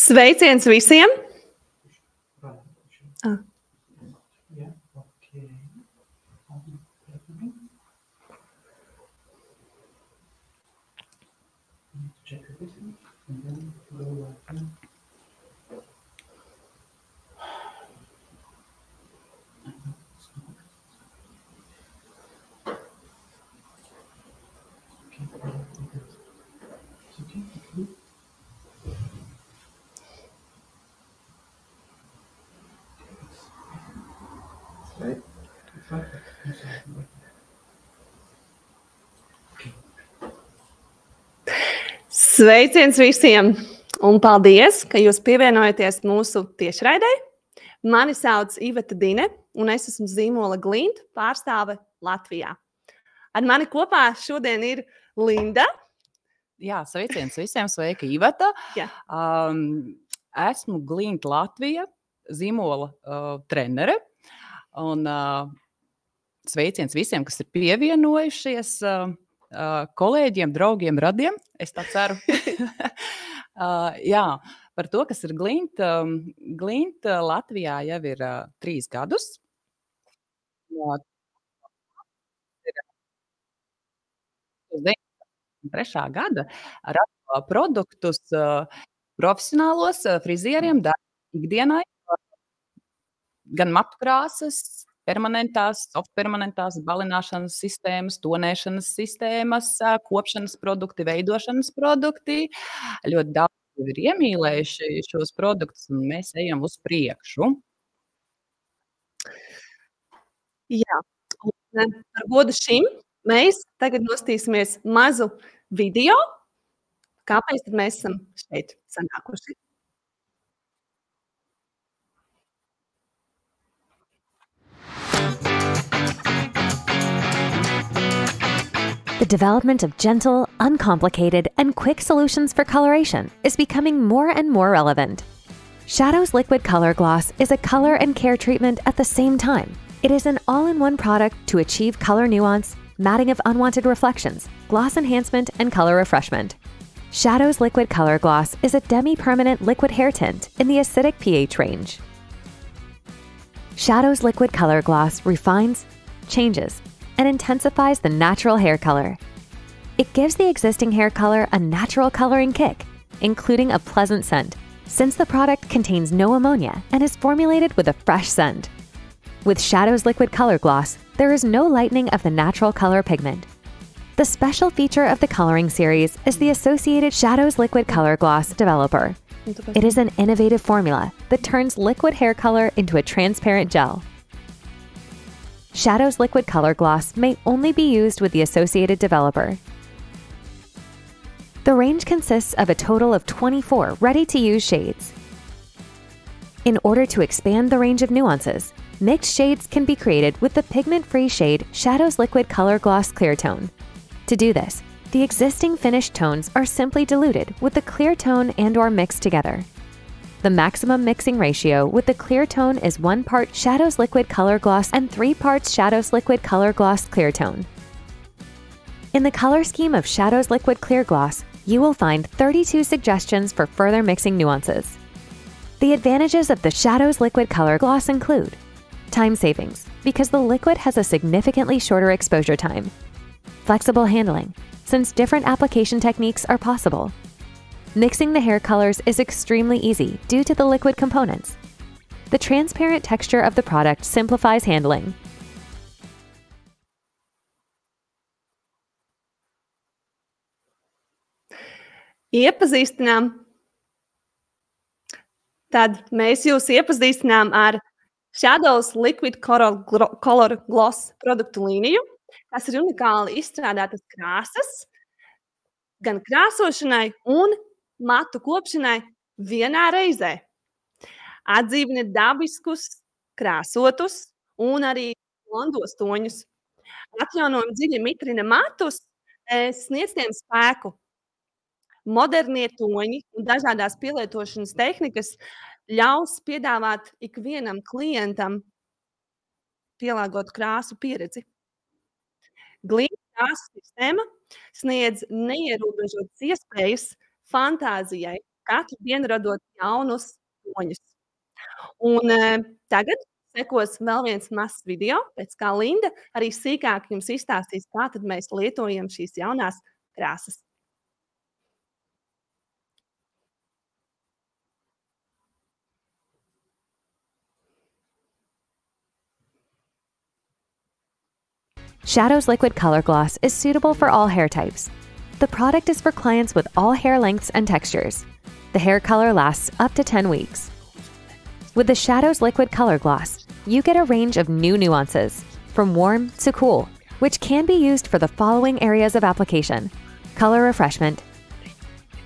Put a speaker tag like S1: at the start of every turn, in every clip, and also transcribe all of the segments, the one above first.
S1: Sveiciens visiem! Sveiciens visiem! Un paldies, ka jūs pievienojaties mūsu tiešraidē. Mani sauc Iveta Dine, un es esmu zīmola Glint pārstāve Latvijā. Ar mani kopā šodien ir Linda.
S2: Jā, sveiciens visiem, sveika Iveta.
S1: Jā.
S2: Esmu Glint Latvija, zīmola trenere. Un sveiciens visiem, kas ir pievienojušies, kolēģiem, draugiem, radiem, es tā ceru. Jā, par to, kas ir Glint. Glint Latvijā jau ir 3 gadus. Jā. 3. gada ražo produktus profesionālos frizieriem ikdienai, gan matu krāsas, permanentās, softpermanentās, balināšanas sistēmas, tonēšanas sistēmas, kopšanas produkti, veidošanas produkti. Ļoti daudz ir iemīlējuši šos produktus, un mēs ejam uz priekšu.
S1: Jā, un par godu šim mēs tagad nostīsimies mazu video. Kāpēc tad mēs esam šeit sanākuši?
S3: The development of gentle, uncomplicated, and quick solutions for coloration is becoming more and more relevant. Shadows Liquid Color Gloss is a color and care treatment at the same time. It is an all-in-one product to achieve color nuance, matting of unwanted reflections, gloss enhancement, and color refreshment. Shadows Liquid Color Gloss is a demi-permanent liquid hair tint in the acidic pH range. Shadows Liquid Color Gloss refines, changes, and intensifies the natural hair color. It gives the existing hair color a natural coloring kick, including a pleasant scent, since the product contains no ammonia and is formulated with a fresh scent. With Shadows Liquid Color Gloss, there is no lightening of the natural color pigment. The special feature of the coloring series is the associated Shadows Liquid Color Gloss developer. It is an innovative formula that turns liquid hair color into a transparent gel. Shadows Liquid Color Gloss may only be used with the associated developer. The range consists of a total of 24 ready-to-use shades. In order to expand the range of nuances, mixed shades can be created with the pigment-free shade Shadows Liquid Color Gloss Clear Tone. To do this, the existing finished tones are simply diluted with the clear tone and/or mixed together. The maximum mixing ratio with the clear tone is 1 part Shadows Liquid Color Gloss and 3 parts Shadows Liquid Color Gloss Clear Tone. In the color scheme of Shadows Liquid Clear Gloss, you will find 32 suggestions for further mixing nuances. The advantages of the Shadows Liquid Color Gloss include time savings, because the liquid has a significantly shorter exposure time. Flexible handling, since different application techniques are possible. Mixing the hair colors is extremely easy due to the liquid components. The transparent texture of the product simplifies handling.
S1: Tad mēs jūs iepazīstinām ar Shadows Liquid Color Gloss produktu līniju, kas ir unikāli izstrādātas krāsas, gan krāsošanai un matu kopšanai vienā reizē. Atdzīvina dabiskus, krāsotus un arī blondos toņus. Atjaunojumi dziļi mitrina matus, sniedz tiem spēku. Modernie toņi un dažādās pielietošanas tehnikas ļaus piedāvāt ikvienam klientam pielāgot krāsu pieredzi. Glint krāsu sistēma sniedz neierobežotas iespējas fantāzijai katru dienu radot jaunus toņus. Un tagad sekos vēl viens mazs video, pēc kā Linda arī sīkāk jums izstāstīs, kā tad mēs lietojam šīs jaunās krāsas.
S3: Shadows Liquid Color Gloss is suitable for all hair types. The product is for clients with all hair lengths and textures. The hair color lasts up to 10 weeks. With the Shadows Liquid Color Gloss, you get a range of new nuances, from warm to cool, which can be used for the following areas of application: color refreshment,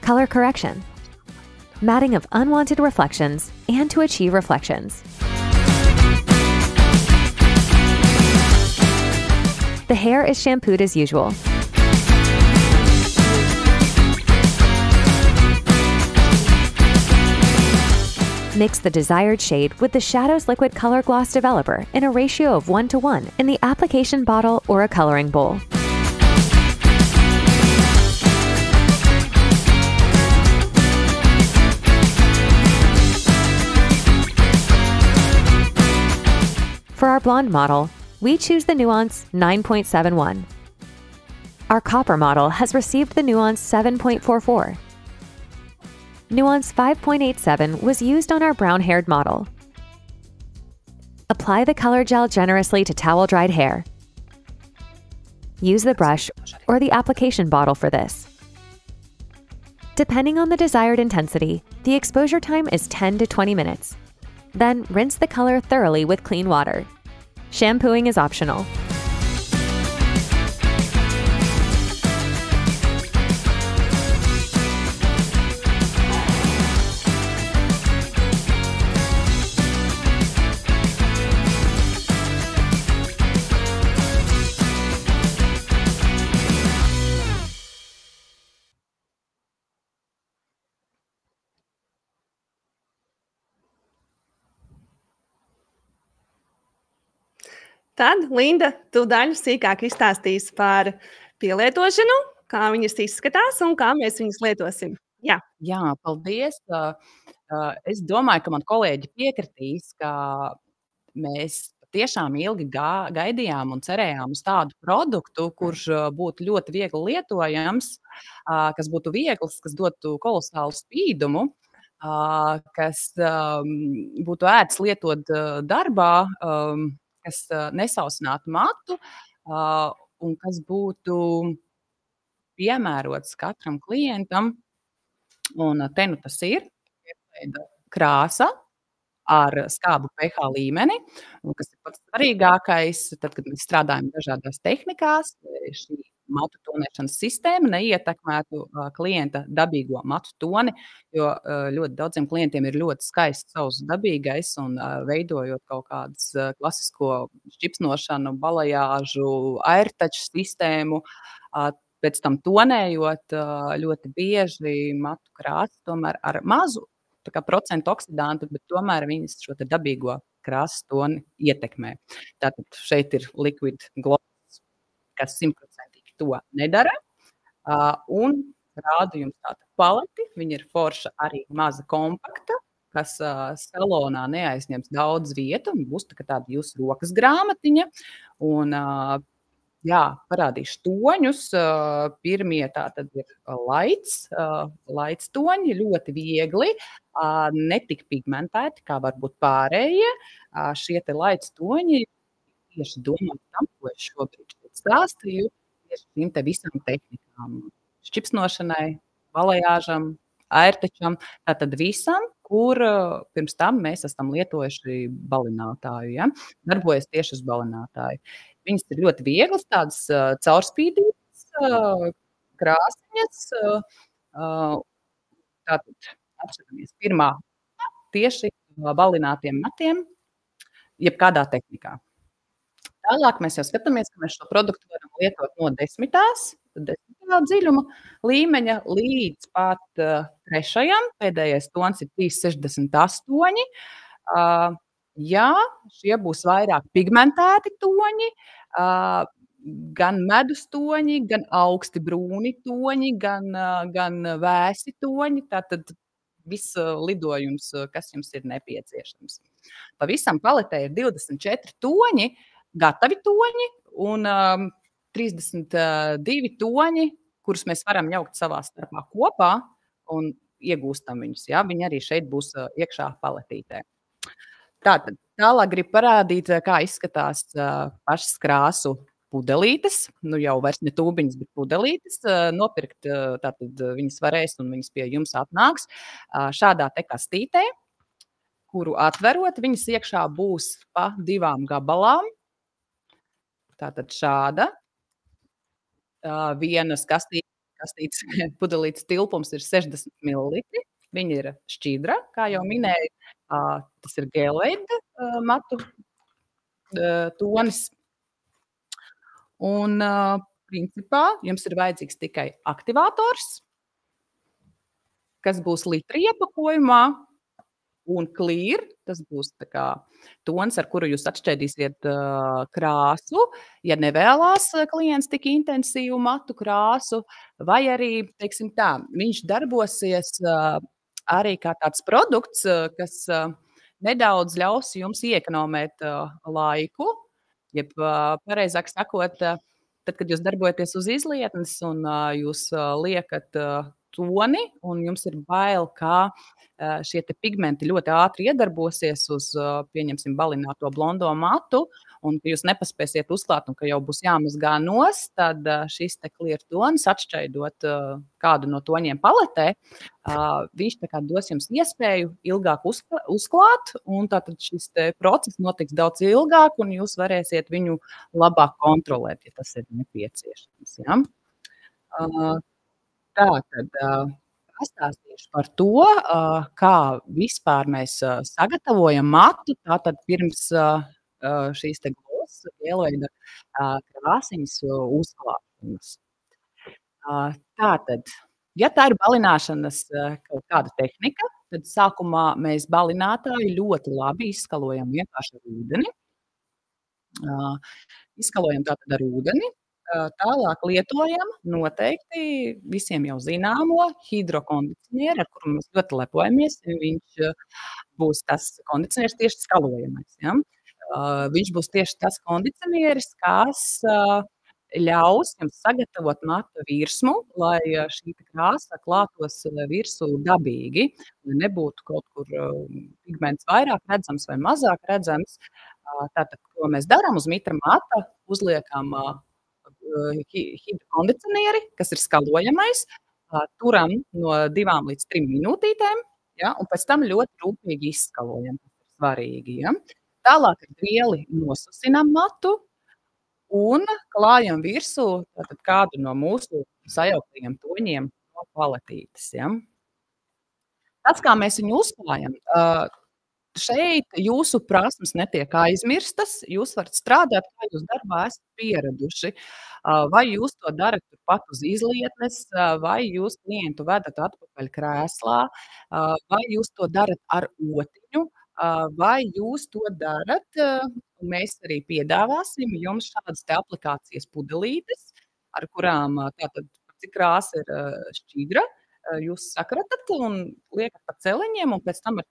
S3: color correction, matting of unwanted reflections, and to achieve reflections. The hair is shampooed as usual. Mix the desired shade with the Shadows Liquid Color Gloss Developer in a ratio of 1:1 in the application bottle or a coloring bowl. For our blonde model, we choose the nuance 9.71. Our copper model has received the nuance 7.44. Nuance 5.87 was used on our brown-haired model. Apply the color gel generously to towel-dried hair. Use the brush or the application bottle for this. Depending on the desired intensity, the exposure time is 10 to 20 minutes. Then rinse the color thoroughly with clean water. Shampooing is optional.
S1: Tad Linda, tu daļu sīkāk izstāstīs par pielietošanu, kā viņas izskatās un kā mēs viņas lietosim. Jā,
S2: Paldies. Es domāju, ka man kolēģi piekritīs, ka mēs tiešām ilgi gaidījām un cerējām uz tādu produktu, kurš būtu ļoti viegli lietojams, kas būtu viegls, kas dotu kolosālu spīdumu, kas būtu ērts lietot darbā, kas nesausinātu matu un kas būtu piemērots katram klientam. Un te nu tas ir krāsa ar skābu pH līmeni, un kas ir pats svarīgākais, tad, kad mēs strādājam dažādās tehnikās, šī matu tonēšanas sistēma neietekmētu klienta dabīgo matu toni, jo ļoti daudziem klientiem ir ļoti skaists savs dabīgais, un veidojot kaut kādas klasisko šķipsnošanu, balajāžu, airtouch sistēmu, pēc tam tonējot ļoti bieži matu krāsu tomēr ar mazu procentu oksidantu, bet tomēr viņas šo te dabīgo krāsas toni ietekmē. Tātad šeit ir liquid gloss, kas 100% to nedara, un rādu jums tādu paleti. Viņa ir forša arī maza kompakta, kas salonā neaizņems daudz vietu, un būs tāda jūsu rokas grāmatiņa, un parādīšu toņus. Pirmie tātad ir lights toņi, ļoti viegli, netik pigmentēti, kā varbūt pārējie. Šie te lights toņi tieši domāt tam, ko es šobrīd stāstīju, tieši šīm te visām tehnikām. Šķipsnošanai, balajāžam, airtečam, tātad visam, kur pirms tam mēs esam lietojuši balinātāju, ja? Darbojas tieši uz balinātāju. Viņas ir ļoti vieglas, tādas caurspīdītas krāsiņas. Tātad apskatāmies pirmā tieši balinātiem matiem, jebkādā tehnikā. Tālāk mēs jau skatāmies, ka mēs šo produktu varam lietot no 10. dziļuma līmeņa līdz pat 3. Pēdējais tons ir 368. Jā, šie būs vairāk pigmentēti toņi, gan medus toņi, gan augsti brūni toņi, gan vēsi toņi. Tātad viss lidojums, kas jums ir nepieciešams. Pavisam paletē ir 24 toņi, gatavi toņi un 32 toņi, kurus mēs varam jaukt savā starpā kopā un iegūstam viņus. Ja? Viņi arī šeit būs iekšā paletītē. Tātad tālāk gribu parādīt, kā izskatās pašas krāsu pudelītes. Nu jau vairs ne tūbiņas, bet pudelītes. Nopirkt, tātad viņas varēs un viņas pie jums atnāks šādā te kastītē, kuru atverot, viņas iekšā būs pa 2 gabalām. Tātad šāda. Vienas kastītes pudelītes tilpums ir 60 ml. Viņa ir šķidra, kā jau minēju. Tas ir gēlveida matu tonis. Un, principā, jums ir vajadzīgs tikai aktivators, kas būs litra iepakojumā, un clear, tas būs tā kā tons, ar kuru jūs atšķaidīsiet krāsu, ja nevēlās klients tik intensīvu matu krāsu, vai arī, teiksim tā, viņš darbosies arī kā tāds produkts, kas nedaudz ļaus jums iekonomēt laiku, jeb pareizāk sakot, tad, kad jūs darbojaties uz izlietnes un jūs liekat toni, un jums ir bail, kā šie te pigmenti ļoti ātri iedarbosies uz, pieņemsim, balināto blondo matu, un ka jūs nepaspēsiet uzklāt, un ka jau būs jāmazgā nost, tad šis te clear tonis, atšķaidot kādu no toņiem paletē, viņš tā kā dos jums iespēju ilgāk uzklāt, un tātad šis te process notiks daudz ilgāk, un jūs varēsiet viņu labāk kontrolēt, ja tas ir nepieciešams. Ja? Tātad pastāstīšu par to, kā vispār mēs sagatavojam matu, tātad pirms šīs te glosas gēlveida krāsiņas uzklāšanas. Tātad, ja tā ir balināšanas kaut kāda tehnika, tad sākumā mēs balinātāju ļoti labi izskalojam vienkārši ar ūdeni. Izskalojam tātad ar ūdeni. Tālāk lietojam noteikti visiem jau zināmo hidrokondicinieru, ar kuru mēs ļoti lepojamies. Viņš būs tas kondicionieris tieši skalojamais. Ja? Viņš būs tieši tas kondicionieris, kas ļaus jums sagatavot matu virsmu, lai šī krāsa klātos virsū dabīgi, lai nebūtu kaut kur pigments vairāk redzams vai mazāk redzams. Tātad, ko mēs darām uz mitra mata, uzliekam hidrokondicionieri, kas ir skalojamais, turam no 2 līdz 3 minūtītēm, ja, un pēc tam ļoti rūpīgi izskalojam, tas ir svarīgi. Ja. Tālāk ar vieli nosasinām matu un klājam virsū tātad kādu no mūsu sajauktajiem toņiem no paletītes. Ja. Tas, kā mēs viņu uzklājam, šeit jūsu prasmes netiek aizmirstas, jūs varat strādāt, kā jūs darbā esat pieraduši. Vai jūs to darat turpat uz izlietnes, vai jūs klientu vedat atpakaļ krēslā, vai jūs to darat ar otiņu, vai jūs to darat, mēs arī piedāvāsim jums šādas te aplikācijas pudelītes, ar kurām tātad, cik krāsa ir šķidra, jūs sakratat un liekat pa celiņiem un pēc tam ar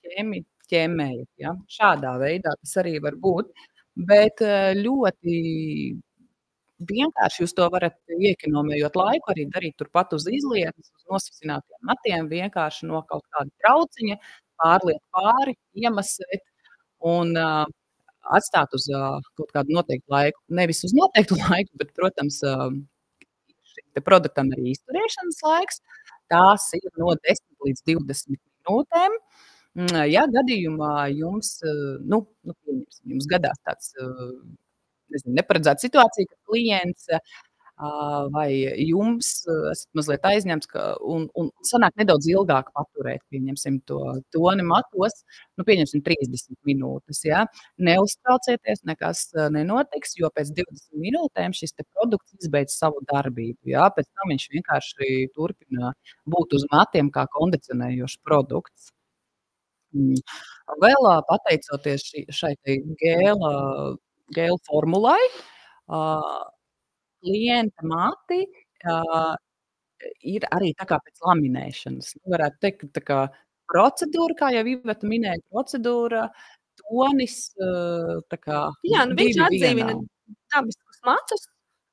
S2: ķēmējat. Ja? Šādā veidā tas arī var būt, bet ļoti vienkārši jūs to varat iekonomējot laiku, arī darīt turpat uz izlietnes, uz nosacinātiem matiem, vienkārši no kaut kāda trauciņa, pārliet pāri, iemasēt un atstāt uz kaut kādu noteiktu laiku. Nevis uz noteiktu laiku, bet, protams, šim produktam arī izturēšanas laiks. Tās ir no 10 līdz 20 minūtēm. Ja gadījumā jums, jums gadās tāds neparedzēta situācija, ka klients vai jums esat mazliet aizņemts un sanāk nedaudz ilgāk paturēt, pieņemsim to toni matos, pieņemsim 30 minūtes. Ja? Neuztraucieties, nekas nenotiks, jo pēc 20 minūtēm šis te produkts izbeidz savu darbību. Ja? Pēc tam viņš vienkārši turpina būt uz matiem kā kondicionējošs produkts. Vēl pateicoties šai gēla formulai, klienta mati ir arī tā kā pēc laminēšanas. Varētu teikt, ka tā kā procedūra, kā jau Iveta minēja, procedūra, tonis, tā kā
S1: Jā, nu viņš
S2: 2
S1: atdzīvina
S2: vienā.
S1: dabiskus macus,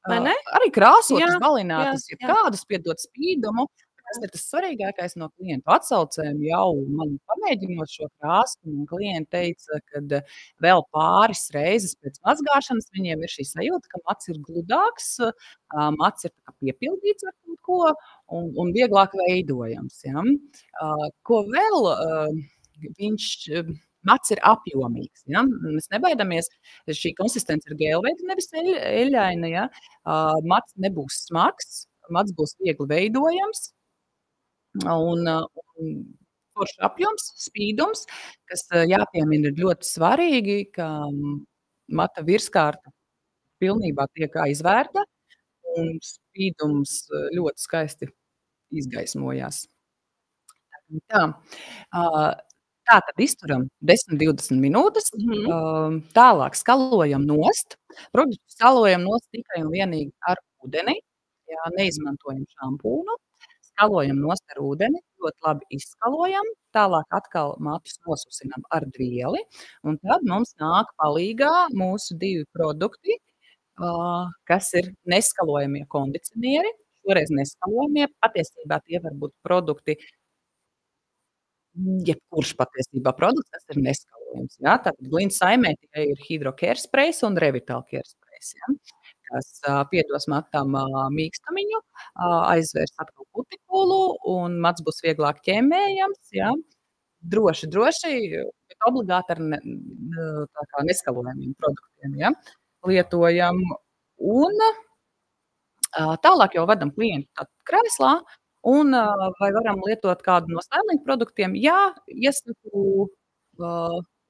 S1: vai ne?
S2: Arī krāsotus,
S1: Jā,
S2: balinātus,
S1: jā,
S2: ja kādus piedot spīdumu. Kas ir tas svarīgākais no klientu atsaucēm jau man pamēģinot šo krāsu, un klienti teica, ka vēl pāris reizes pēc mazgāšanas viņiem ir šī sajūta, ka mats ir gludāks, mats ir tā kā piepildīts ar kaut ko un vieglāk veidojams. Ja? Ko vēl mats ir apjomīgs. Ja? Mēs nebaidamies, šī konsistence ir gēlveida, nevis eļaina. Ja? Mats nebūs smags, mats būs viegli veidojams. Un foršs apjoms, spīdums, kas jāpiemina ir ļoti svarīgi, ka mata virskārta pilnībā tiek aizvērta un spīdums ļoti skaisti izgaismojās. Tā tad izturam 10-20 minūtes, tālāk skalojam nost. Produktu skalojam nost tikai un vienīgi ar ūdeni, ja neizmantojam šampūnu. Skalojam nost ar ūdeni, ļoti labi izskalojam, tālāk atkal matus nosusinam ar dvieli, un tad mums nāk palīgā mūsu 2 produkti, kas ir neskalojamie kondicionieri, šoreiz neskalojamie, patiesībā tie var būt produkti, jebkurš patiesībā produkts, kas ir neskalojams. Ja? Tātad Glint saimē tikai ir Hydro Care Sprays un Revital Care Sprays, ja? Kas piedos matam mīkstamiņu, aizvērs atkal kutikulu un mats būs vieglāk ķemmējams. Ja? Droši, bet obligāti ar tā kā neskalojamiem produktiem ja? Lietojam. Un tālāk jau vadam klientu krēslā. Un vai varam lietot kādu no styling produktiem? Jā, iesaku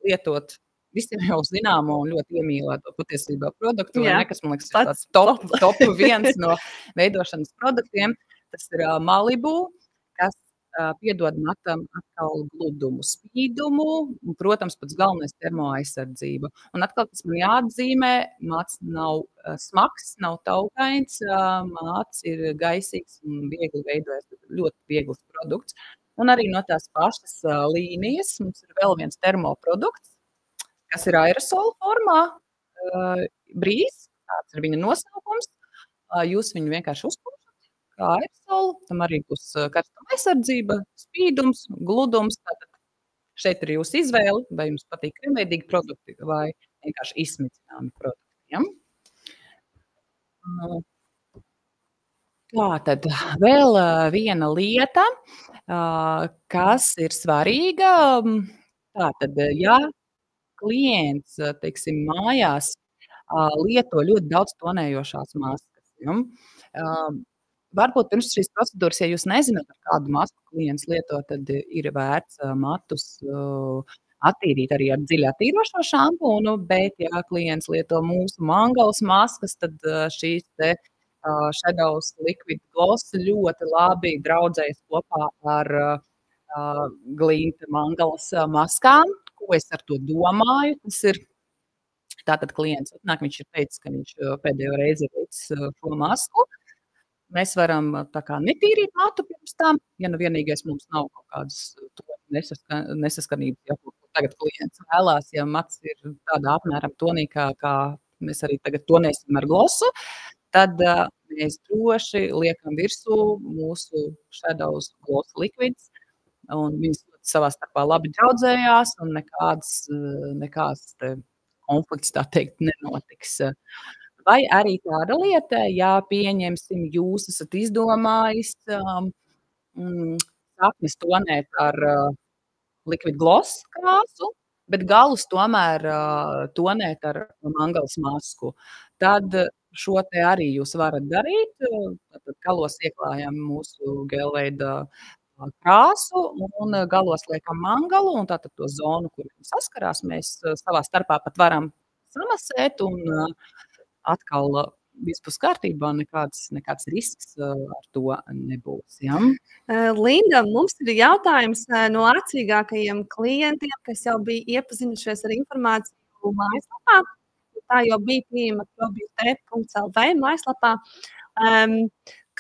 S2: lietot visiem jau zināmo un ļoti iemīlēto patiesībā produktu, vai ne, kas, man liekas, ir tāds top 1 no veidošanas produktiem. Tas ir Malibu, kas piedod matam atkal gludumu, spīdumu, un, protams, pats galvenais termoaizsardzība. Un atkal, kas man jāatzīmē, mats nav smags, nav taukains, mats ir gaisīgs un viegli veidojas, ļoti viegls produkts. Un arī no tās pašas līnijas mums ir vēl viens termoprodukts, kas ir aerosola formā, brīz, tāds ir viņa nosaukums. Jūs viņu vienkārši uzpūšat kā aerosolu, tam arī būs karstuma aizsardzība, spīdums, gludums. Tātad šeit ir jūsu izvēle, vai jums patīk kremveidīgi produkti vai vienkārši izsmicināmi produkti. Ja? Tātad vēl viena lieta, kas ir svarīga. Tātad, ja klients, teiksim, mājās lieto ļoti daudz tonējošās maskas, ja? Varbūt pirms šīs procedūras, ja jūs nezināt, ar kādu masku klients lieto, tad ir vērts matus attīrīt arī ar dziļi attīrošo šampūnu, bet, ja klients lieto mūsu mangalas maskas, tad šīs te Shadows Liquid Gloss ļoti labi draudzējas kopā ar Glint mangalas maskām. Ko es ar to domāju? Tas ir tātad klients atnāk, viņš ir teicis, ka viņš pēdējo reizi ir veicis šo masku. Mēs varam tā kā netīrīt matu pirms tam, ja nu vienīgais mums nav kaut kādas nesaskanības, ja tagad klients vēlās, ja mats ir tādā apmēram tonī, kā mēs arī tagad tonēsim ar glosu, tad mēs droši liekam virsū mūsu Shadows Gloss Liquids, un viņas savā starpā labi draudzējās, un nekāds konflikts, tā teikt, nenotiks. Vai arī tāda lieta, ja pieņemsim, jūs esat izdomājis saknes tonēt ar Liquid Gloss krāsu, bet galus tomēr tonēt ar mangalas masku. Tad šo te arī jūs varat darīt. Tad galos ieklājam mūsu gelveida krāsu un galos liekam mangalu, un tātad to zonu, kur saskarās, mēs savā starpā pat varam samasēt un atkal viss būs kārtībā, nekāds risks ar to nebūs. Ja?
S1: Linda, mums ir jautājums no acīgākajiem klientiem, kas jau bija iepazinušies ar informāciju mājaslapā. Tā jau bija pieejama probiotech.lv mājaslapā.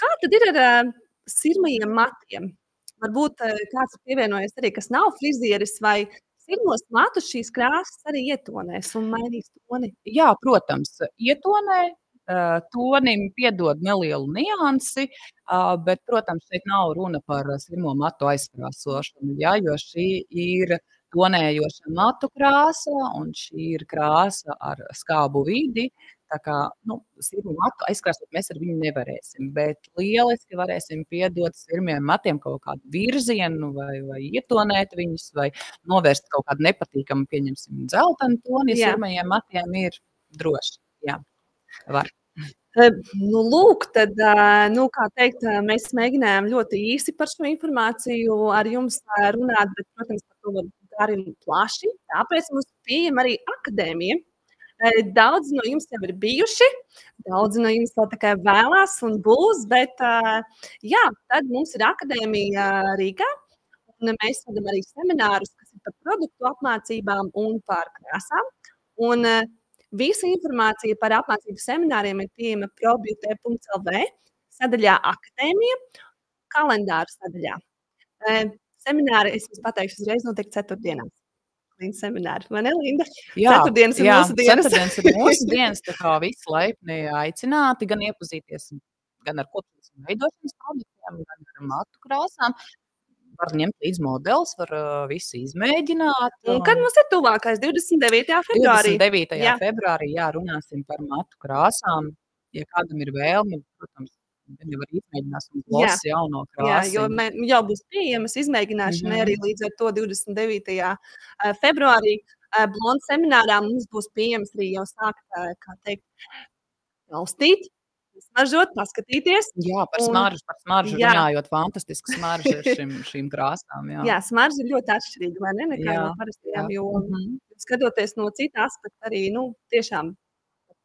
S1: Kā tad ir ar sirmajiem matiem? varbūt kāds ir pievienojies arī, kas nav frizieris vai sirmos matus šīs krāsas arī ietonēs un mainīs toni.
S2: Jā, protams, ietonē. Tonim piedod nelielu niansi, bet, protams, šeit nav runa par sirmo matu aizkrāsošanu, ja, jo šī ir tonējoša matu krāsa un šī ir krāsa ar skābu vidi. Tā kā sirmu matu aizkrāsot mēs ar viņu nevarēsim, bet lieliski varēsim piedot sirmiem matiem kaut kādu virzienu vai ietonēt viņus vai novērst kaut kādu nepatīkamu, pieņemsim, dzeltenu toni, ja sirmajiem matiem ir droši. Jā. Var.
S1: Lūk, tad, kā teikt, mēs mēģinājām ļoti īsi par šo informāciju ar jums runāt, bet, protams, par to var arī plaši. Tāpēc mums pieejama arī akadēmija. Daudzi no jums jau ir bijuši, daudzi no jums vēl tikai vēlās un būs, bet, tad mums ir akadēmija Rīgā, un mēs vadam arī seminārus, kas ir par produktu apmācībām un par krāsām. Un visa informācija par apmācību semināriem ir pieejama probeauty.lv sadaļā akadēmija, kalendāru sadaļā. Semināri, es jums pateikšu, uzreiz notiek ceturtdienās. Līdz semināri, vai ne, Linda? Ceturtdienas ir mūsu dienas.
S2: Ceturtdienas ir mūsu dienas, tā kā visi laipni aicināti gan iepazīties gan ar kopības un veidošanas produktiem, gan ar matu krāsām. Var ņemt līdz modelis, var visu izmēģināt.
S1: Un kad mums ir tuvākais? 29. februārī.
S2: 29. februārī, runāsim par matu krāsām. Ja kādam ir vēlme, protams, viņi var izmēģināsim gloss jauno krāsu.
S1: Jā, jo jau būs pieejamas izmēģināšanai arī līdz ar to 29. februārī. Blondu seminārā mums būs pieejams arī jau sākt, kā teikt, taustīt. Smaržot, paskatīties.
S2: Jā, par smaržu runājot, fantastiski smarža ir šīm krāsām. Jā,
S1: smarža ir ļoti atšķirīga, vai ne, nekā no parastajām, jo skatoties no cita aspekta arī, tiešām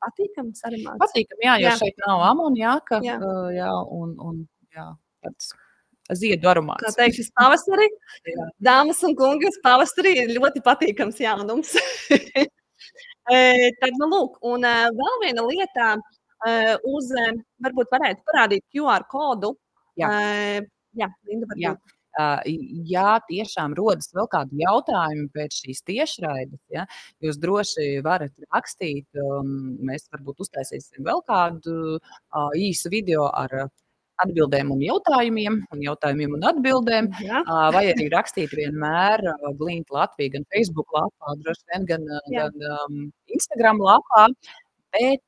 S1: patīkams aromāts.
S2: Patīkam, jo šeit nav amoniaka, un tāds ziedu aromāts.
S1: Kā teikt, šis pavasarī, dāmas un kungi, pavasarī ir ļoti patīkams jaunums. Tad, lūk, un vēl viena lieta, varbūt varētu parādīt QR kodu. Linda, varbūt.
S2: Ja tiešām rodas vēl kādi jautājumi pēc šīs tiešraides, jūs droši varat rakstīt, mēs varbūt uztaisīsim vēl kādu īsu video ar atbildēm un jautājumiem un atbildēm, vai arī rakstīt vienmēr Glint Latvija gan Facebook lapā, droši vien gan Instagram lapā, bet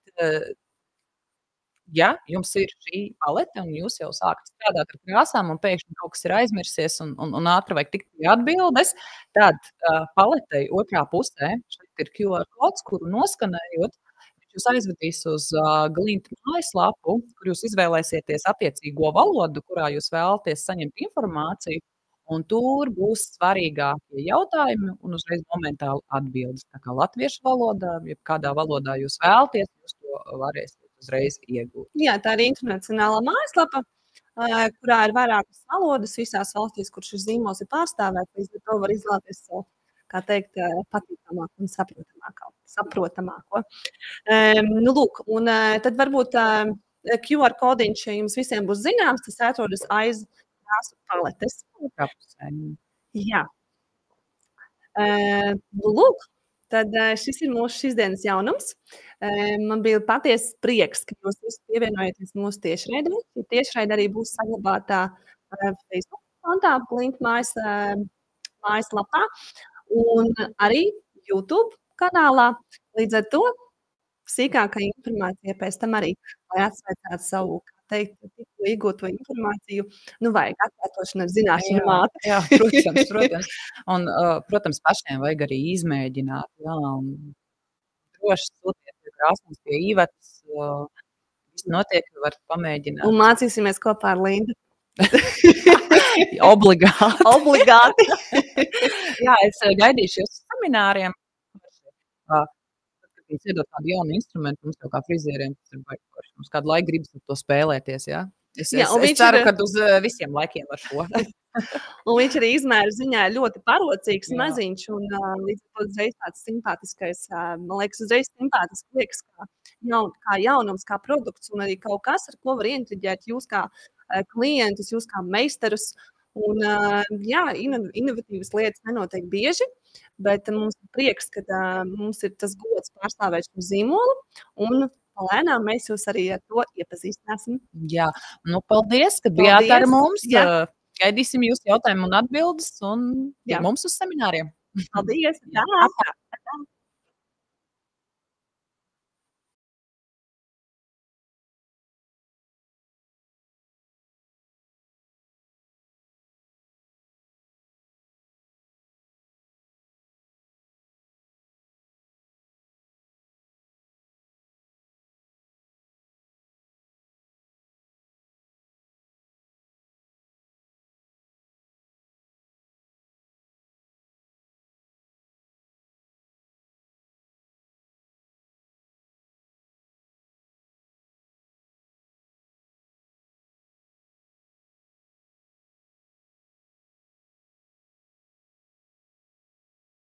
S2: ja jums ir šī palete un jūs jau sākat strādāt ar krāsām un pēkšņi kaut kas ir aizmirsies un ātri vajag tikt pie atbildes, tad paletei otrā pusē šeit ir QR kods, kuru noskanējot, jūs aizvedīs uz Glint mājaslapu, kur jūs izvēlēsieties attiecīgo valodu, kurā jūs vēlaties saņemt informāciju, un tur būs svarīgākie jautājumi un uzreiz momentāli atbildes. Tā kā latviešu valodā, ja kādā valodā jūs vēlaties, jūs to varēsiet uzreiz iegūt.
S1: Jā, tā ir internacionālā mājaslapa, kurā ir vairākas valodas visās valstīs, kur šis zīmols ir pārstāvēts, līdz ar to var izvēlēties savu, kā teikt, patīkamāku un saprotamāko. Lūk, un tad varbūt QR kodiņš jums visiem būs zināms, tas atrodas aiz krāsu paletes. Jā. Lūk. Tad šis ir mūsu šīsdienas jaunums. Man bija patiesas prieks, ka jūs visi pievienojaties mūsu tiešraidē. Tiešraide arī būs saglabātā Facebook kontā, Glint mājaslapā un arī YouTube kanālā. Līdz ar to sīkākā informācija pēc tam arī, lai atsveicētu savu, kā teikt, tikko iegūto informāciju, vajag atkārtošanu ar zināšanu māti.
S2: Jā, protams. Un, protams, pašiem vajag arī izmēģināt. Jā, un droši sūtiet pie krāsnes, pie Ivetas. Viss notiek, var pamēģināt.
S1: Un mācīsimies kopā ar Lindu.
S2: Obligāti. Jā, es gaidīšu jūs semināriem. Kad iedot kādu jaunu instrumentu, mums jau kā frizieriem, tas ir baigti. Mums kādu laiku gribas ar to spēlēties, jā? Es ceru, ka uz visiem laikiem ar šo.
S1: Un viņš arī izmēru ziņā ļoti parocīgs, maziņš, un līdz ar to uzreiz tāds simpātiskais, man liekas, uzreiz simpātiski liekas, kā jaunums, kā produkts, un arī kaut kas, ar ko var ieintriģēt jūs kā klientus, jūs kā meistarus, Un, jā, inovatīvas lietas nenotiek bieži, bet mums ir prieks, ka mums ir tas gods pārstāvēt šo zīmolu, un lēnām mēs jūs arī ar to iepazīstināsim.
S2: Jā, nu paldies, ka bijāt ar mums. Gaidīsim jūsu jautājumu un atbildes, un mums uz semināriem.
S1: Paldies! Tā!